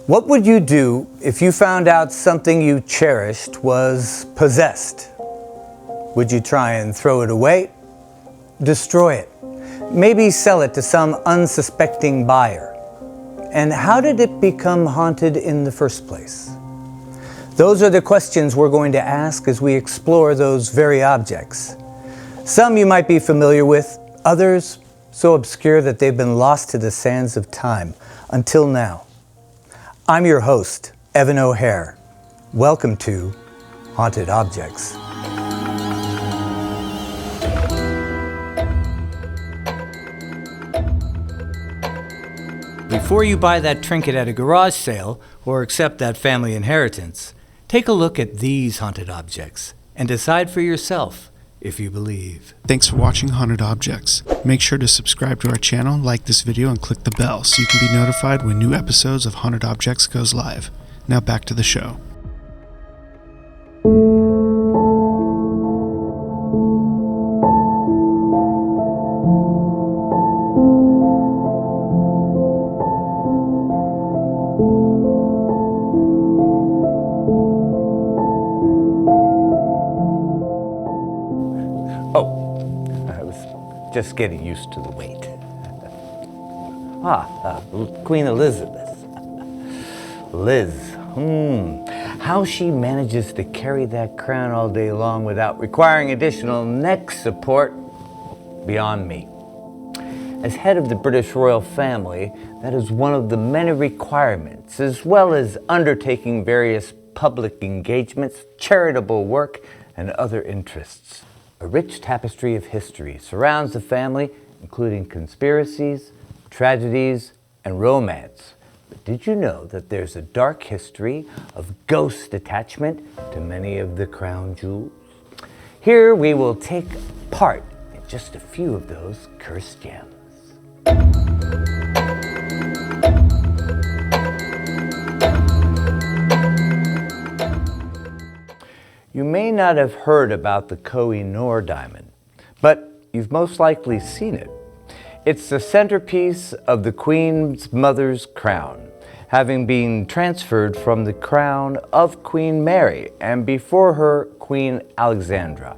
What would you do if you found out something you cherished was possessed? Would you try and throw it away? Destroy it? Maybe sell it to some unsuspecting buyer? And how did it become haunted in the first place? Those are the questions we're going to ask as we explore those very objects. Some you might be familiar with, others so obscure that they've been lost to the sands of time until now. I'm your host, Evan O'Hare. Welcome to Haunted Objects. Before you buy that trinket at a garage sale or accept that family inheritance, take a look at these haunted objects and decide for yourself if you believe. Thanks for watching Haunted Objects. Make sure to subscribe to our channel, like this video, and click the bell so you can be notified when new episodes of Haunted Objects goes live. Now back to the show. Just getting used to the weight. Queen Elizabeth. Liz. How she manages to carry that crown all day long without requiring additional neck support, beyond me. As head of the British royal family, that is one of the many requirements, as well as undertaking various public engagements, charitable work, and other interests. A rich tapestry of history surrounds the family, including conspiracies, tragedies, and romance. But did you know that there's a dark history of ghost attachment to many of the crown jewels? Here we will take part in just a few of those cursed gems. You may not have heard about the KOH I NOOR Diamond, but you've most likely seen it. It's the centerpiece of the Queen's mother's crown, having been transferred from the crown of Queen Mary and before her Queen Alexandra.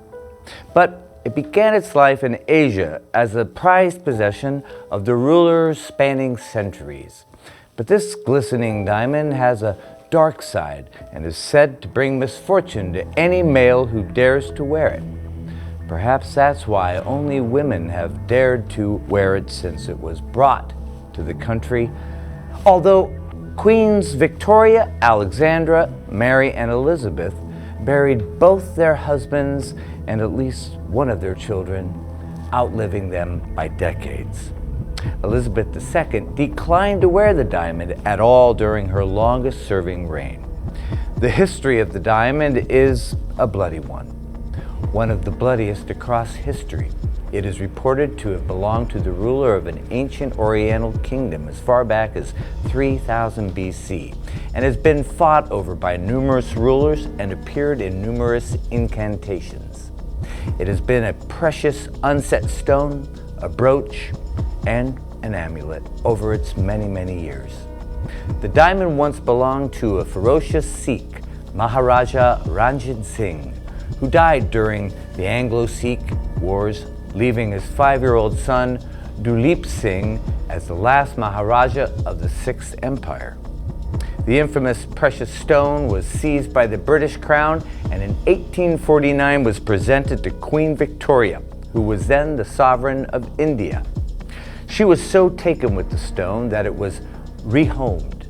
But it began its life in Asia as a prized possession of the rulers spanning centuries. But this glistening diamond has a dark side and is said to bring misfortune to any male who dares to wear it. Perhaps that's why only women have dared to wear it since it was brought to the country. Although Queens Victoria, Alexandra, Mary, and Elizabeth buried both their husbands and at least one of their children, outliving them by decades. Elizabeth II declined to wear the diamond at all during her longest-serving reign. The history of the diamond is a bloody one of the bloodiest across history. It is reported to have belonged to the ruler of an ancient Oriental kingdom as far back as 3000 BC, and has been fought over by numerous rulers and appeared in numerous incantations. It has been a precious unset stone, a brooch, and an amulet over its many, many years. The diamond once belonged to a ferocious Sikh, Maharaja Ranjit Singh, who died during the Anglo-Sikh Wars, leaving his 5-year-old son, Duleep Singh, as the last Maharaja of the Sixth Empire. The infamous precious stone was seized by the British Crown and in 1849 was presented to Queen Victoria, who was then the sovereign of India. She was so taken with the stone that it was rehomed.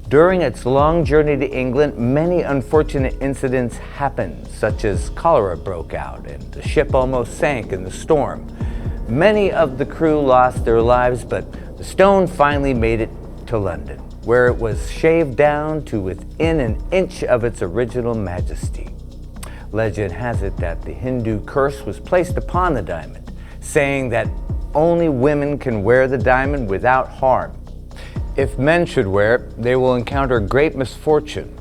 During its long journey to England, many unfortunate incidents happened, such as cholera broke out and the ship almost sank in the storm. Many of the crew lost their lives, but the stone finally made it to London, where it was shaved down to within an inch of its original majesty. Legend has it that the Hindu curse was placed upon the diamond, saying that only women can wear the diamond without harm. If men should wear it, they will encounter great misfortune.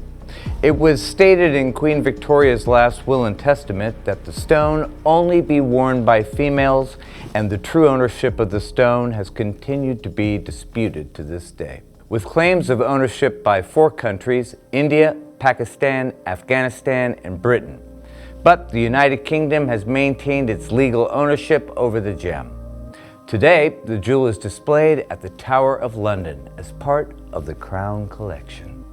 It was stated in Queen Victoria's last will and testament that the stone only be worn by females, and the true ownership of the stone has continued to be disputed to this day. with claims of ownership by 4 countries: India, Pakistan, Afghanistan, and Britain. But the United Kingdom has maintained its legal ownership over the gem. Today, the jewel is displayed at the Tower of London as part of the Crown Collection.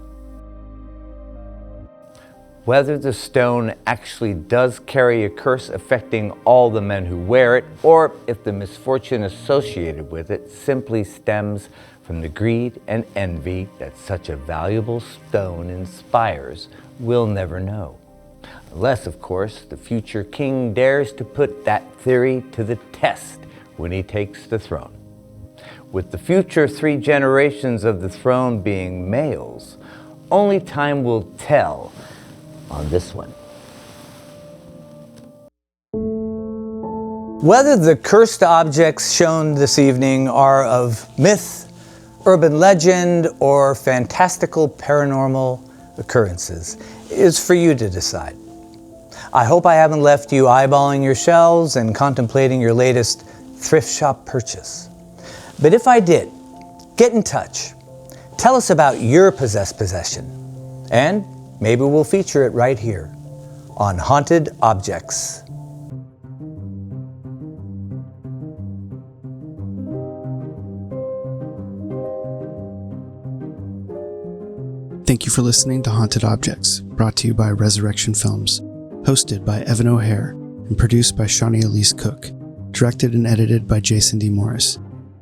Whether the stone actually does carry a curse affecting all the men who wear it, or if the misfortune associated with it simply stems from the greed and envy that such a valuable stone inspires, we'll never know. Unless, of course, the future king dares to put that theory to the test when he takes the throne. With the future 3 generations of the throne being males, only time will tell on this one. Whether the cursed objects shown this evening are of myth, urban legend, or fantastical paranormal occurrences is for you to decide. I hope I haven't left you eyeballing your shelves and contemplating your latest thrift shop purchase. But if I did, get in touch. Tell us about your possessed possession, and maybe we'll feature it right here on Haunted Objects. Thank you for listening to Haunted Objects, brought to you by Resurrection Films, hosted by Evan O'Hare and produced by Shawnee Elise Cook, directed and edited by Jason D. Morris,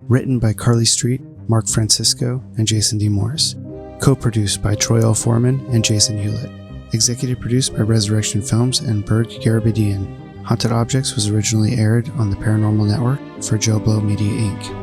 written by Carly Street, Mark Francisco, and Jason D. Morris, co-produced by Troy L. Foreman and Jason Hewlett, executive produced by Resurrection Films and Berg Garabedian. Haunted Objects was originally aired on the Paranormal Network for Joe Blow Media Inc.